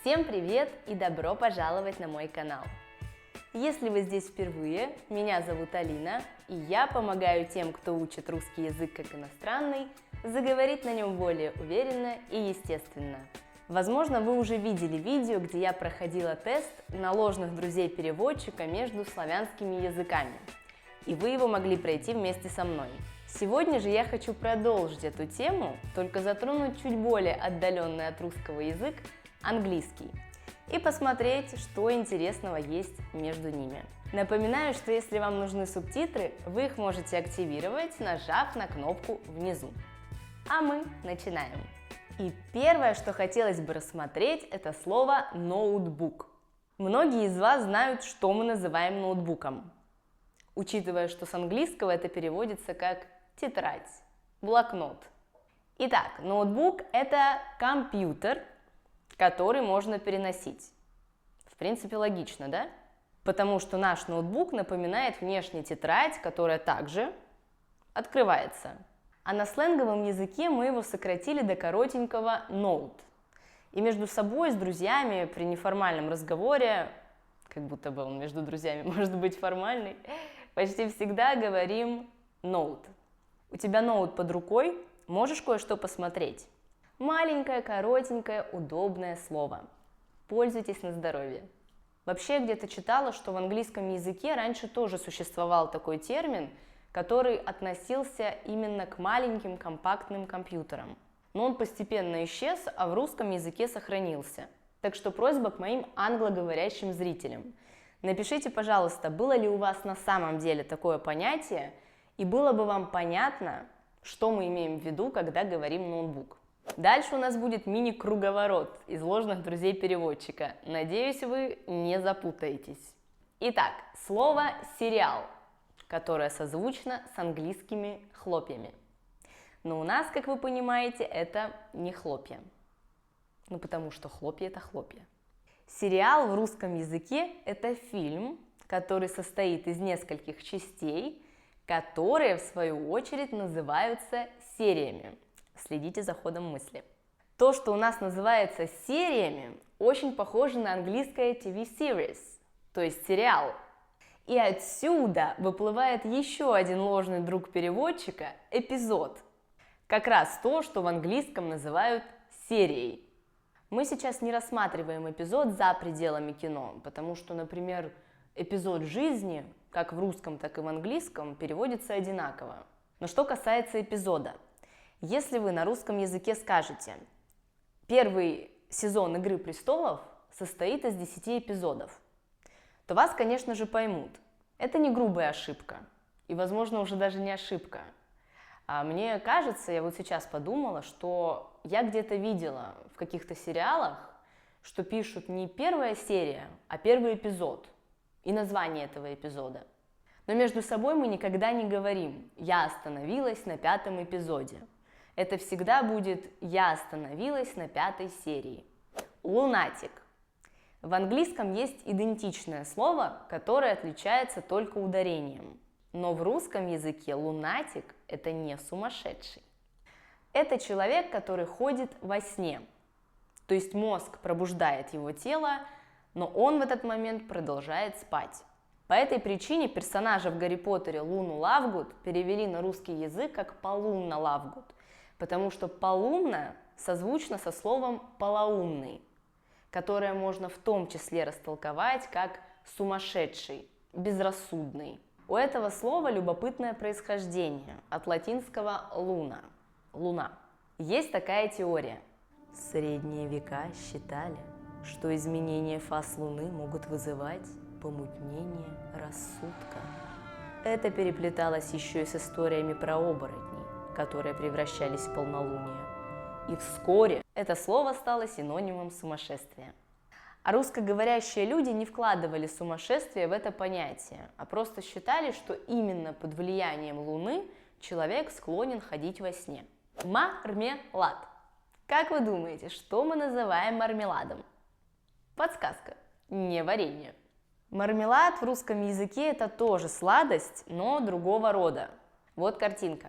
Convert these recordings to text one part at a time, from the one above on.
Всем привет и добро пожаловать на мой канал! Если вы здесь впервые, меня зовут Алина, и я помогаю тем, кто учит русский язык как иностранный, заговорить на нем более уверенно и естественно. Возможно, вы уже видели видео, где я проходила тест на ложных друзей-переводчика между славянскими языками, и вы его могли пройти вместе со мной. Сегодня же я хочу продолжить эту тему, только затронуть чуть более отдаленный от русского язык английский и посмотреть, что интересного есть между ними. Напоминаю, что если вам нужны субтитры, вы их можете активировать, нажав на кнопку внизу. А мы начинаем. И первое, что хотелось бы рассмотреть, это слово ноутбук. Многие из вас знают, что мы называем ноутбуком, учитывая, что с английского это переводится как тетрадь, блокнот. Итак, ноутбук – это компьютер, который можно переносить. В принципе, логично, да? Потому что наш ноутбук напоминает внешне тетрадь, которая также открывается. А на сленговом языке мы его сократили до коротенького note. И между собой, с друзьями, при неформальном разговоре, как будто бы он между друзьями может быть формальный, почти всегда говорим note. У тебя ноут под рукой, можешь кое-что посмотреть. Маленькое, коротенькое, удобное слово. Пользуйтесь на здоровье. Вообще, я где-то читала, что в английском языке раньше тоже существовал такой термин, который относился именно к маленьким компактным компьютерам. Но он постепенно исчез, а в русском языке сохранился. Так что просьба к моим англоговорящим зрителям. Напишите, пожалуйста, было ли у вас на самом деле такое понятие, и было бы вам понятно, что мы имеем в виду, когда говорим ноутбук. Дальше у нас будет мини-круговорот из ложных друзей-переводчика. Надеюсь, вы не запутаетесь. Итак, слово «сериал», которое созвучно с английскими хлопьями. Но у нас, как вы понимаете, это не хлопья. Ну, потому что хлопья – это хлопья. Сериал в русском языке – это фильм, который состоит из нескольких частей, которые, в свою очередь, называются сериями. Следите за ходом мысли. То, что у нас называется сериями, очень похоже на английское TV series, то есть сериал. И отсюда выплывает еще один ложный друг переводчика – эпизод. Как раз то, что в английском называют серией. Мы сейчас не рассматриваем эпизод за пределами кино, потому что, например, эпизод жизни, как в русском, так и в английском, переводится одинаково. Но что касается эпизода, если вы на русском языке скажете «первый сезон «Игры престолов» состоит из 10 эпизодов», то вас, конечно же, поймут. Это не грубая ошибка, и, возможно, уже даже не ошибка. А мне кажется, я вот сейчас подумала, что я где-то видела в каких-то сериалах, что пишут не первая серия, а первый эпизод и название этого эпизода. Но между собой мы никогда не говорим «я остановилась на 5-м эпизоде». Это всегда будет «я остановилась на 5-й серии». Лунатик. В английском есть идентичное слово, которое отличается только ударением. Но в русском языке лунатик – это не сумасшедший. Это человек, который ходит во сне. То есть мозг пробуждает его тело, но он в этот момент продолжает спать. По этой причине персонажа в Гарри Поттере Луну Лавгуд перевели на русский язык как Полумна Лавгуд, потому что полумна созвучно со словом полоумный, которое можно в том числе растолковать как сумасшедший, безрассудный. У этого слова любопытное происхождение от латинского луна – луна. Есть такая теория. В средние века считали, что изменения фаз Луны могут вызывать помутнение рассудка. Это переплеталось еще и с историями про оборотней, которые превращались в полнолуние. И вскоре это слово стало синонимом сумасшествия. А русскоговорящие люди не вкладывали сумасшествие в это понятие, а просто считали, что именно под влиянием Луны человек склонен ходить во сне. Мармелад. Как вы думаете, что мы называем мармеладом? Подсказка. Не варенье. Мармелад в русском языке – это тоже сладость, но другого рода. Вот картинка.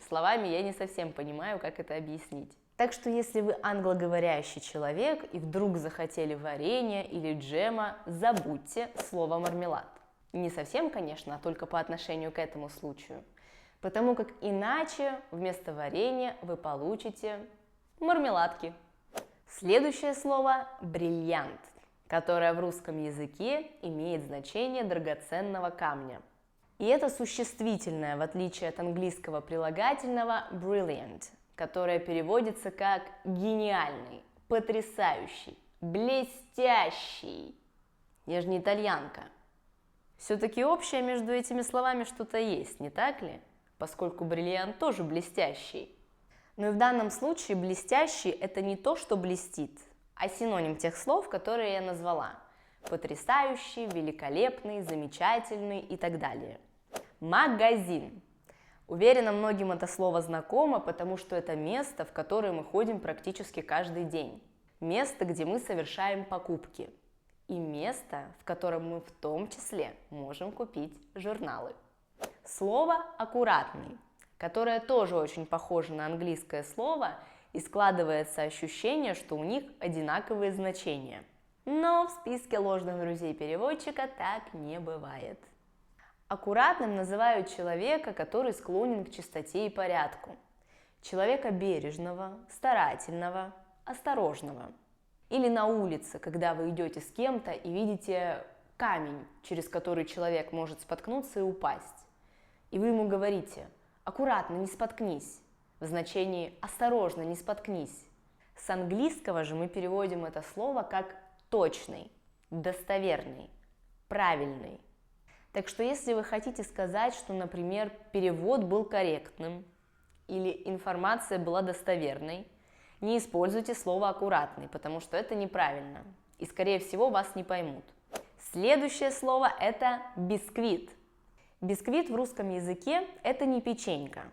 Словами я не совсем понимаю, как это объяснить. Так что если вы англоговорящий человек и вдруг захотели варенья или джема, забудьте слово мармелад. Не совсем, конечно, а только по отношению к этому случаю. Потому как иначе вместо варенья вы получите мармеладки. Следующее слово – бриллиант, которое в русском языке имеет значение драгоценного камня. И это существительное, в отличие от английского прилагательного brilliant, которое переводится как гениальный, потрясающий, блестящий. Я же не итальянка. Все-таки общее между этими словами что-то есть, не так ли? Поскольку бриллиант тоже блестящий. Но и в данном случае блестящий – это не то, что блестит, а синоним тех слов, которые я назвала. Потрясающий, великолепный, замечательный и так далее. Магазин. Уверена, многим это слово знакомо, потому что это место, в которое мы ходим практически каждый день. Место, где мы совершаем покупки. И место, в котором мы в том числе можем купить журналы. Слово «аккуратный», которое тоже очень похоже на английское слово, и складывается ощущение, что у них одинаковые значения. Но в списке ложных друзей переводчика так не бывает. Аккуратным называют человека, который склонен к чистоте и порядку. Человека бережного, старательного, осторожного. Или на улице, когда вы идете с кем-то и видите камень, через который человек может споткнуться и упасть. И вы ему говорите: аккуратно, не споткнись, в значении осторожно, не споткнись. С английского же мы переводим это слово как точный, достоверный, правильный. Так что если вы хотите сказать, что, например, перевод был корректным или информация была достоверной, не используйте слово «аккуратный», потому что это неправильно, и, скорее всего, вас не поймут. Следующее слово – это бисквит. Бисквит в русском языке – это не печенька,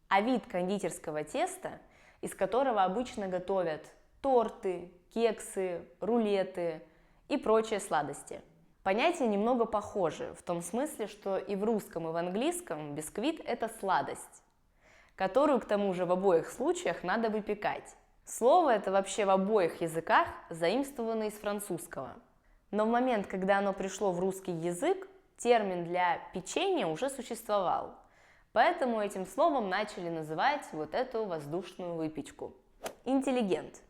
а вид кондитерского теста, из которого обычно готовят торты, кексы, рулеты и прочие сладости. Понятия немного похожи, в том смысле, что и в русском, и в английском бисквит – это сладость, которую, к тому же, в обоих случаях надо выпекать. Слово это вообще в обоих языках заимствовано из французского. Но в момент, когда оно пришло в русский язык, термин для печенья уже существовал. Поэтому этим словом начали называть вот эту воздушную выпечку. Интеллигент.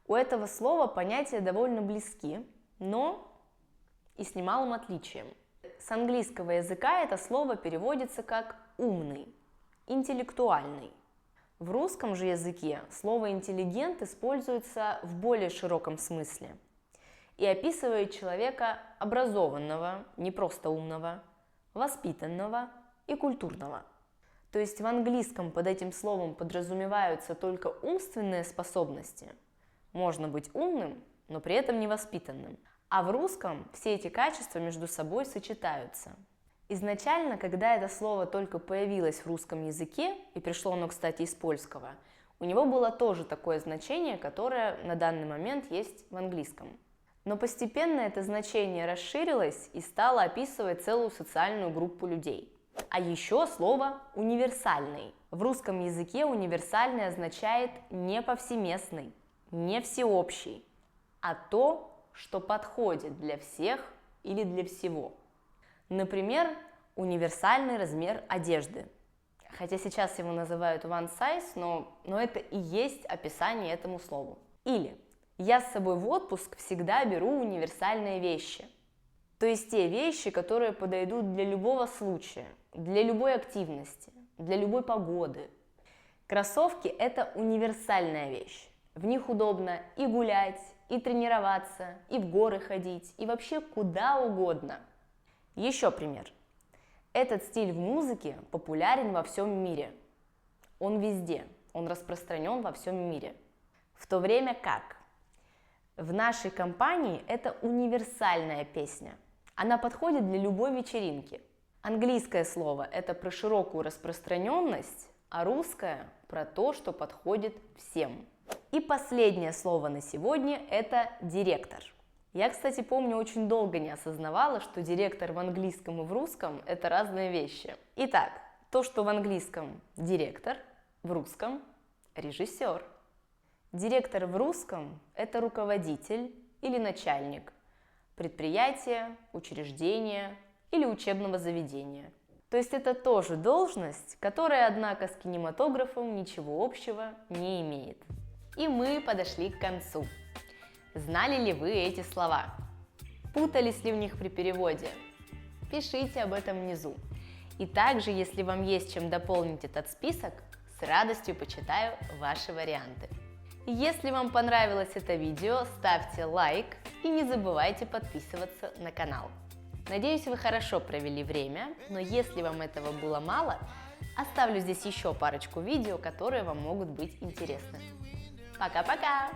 У этого слова понятия довольно близки, но и с немалым отличием. С английского языка это слово переводится как «умный», «интеллектуальный». В русском же языке слово «интеллигент» используется в более широком смысле и описывает человека образованного, не просто умного, воспитанного и культурного. То есть в английском под этим словом подразумеваются только умственные способности. Можно быть умным, но при этом невоспитанным. А в русском все эти качества между собой сочетаются. Изначально, когда это слово только появилось в русском языке, и пришло оно, кстати, из польского, у него было тоже такое значение, которое на данный момент есть в английском. Но постепенно это значение расширилось и стало описывать целую социальную группу людей. А еще слово «универсальный». В русском языке универсальный означает не повсеместный, не всеобщий, а то, что подходит для всех или для всего. Например, универсальный размер одежды. Хотя сейчас его называют one size, но это и есть описание этому слову. Или я с собой в отпуск всегда беру универсальные вещи. То есть те вещи, которые подойдут для любого случая, для любой активности, для любой погоды. Кроссовки – это универсальная вещь. В них удобно и гулять, и тренироваться, и в горы ходить, и вообще куда угодно. Еще пример. Этот стиль в музыке популярен во всем мире. Он везде, он распространен во всем мире. В то время как в нашей компании это универсальная песня. Она подходит для любой вечеринки. Английское слово – это про широкую распространенность, а русское – про то, что подходит всем. И последнее слово на сегодня – это директор. Я, кстати, помню, очень долго не осознавала, что директор в английском и в русском – это разные вещи. Итак, то, что в английском – директор, в русском – режиссер. Директор в русском – это руководитель или начальник предприятия, учреждения или учебного заведения. То есть это тоже должность, которая, однако, с кинематографом ничего общего не имеет. И мы подошли к концу. Знали ли вы эти слова? Путались ли в них при переводе? Пишите об этом внизу. И также, если вам есть чем дополнить этот список, с радостью почитаю ваши варианты. Если вам понравилось это видео, ставьте лайк и не забывайте подписываться на канал. Надеюсь, вы хорошо провели время, но если вам этого было мало, оставлю здесь еще парочку видео, которые вам могут быть интересны. Пока-пока!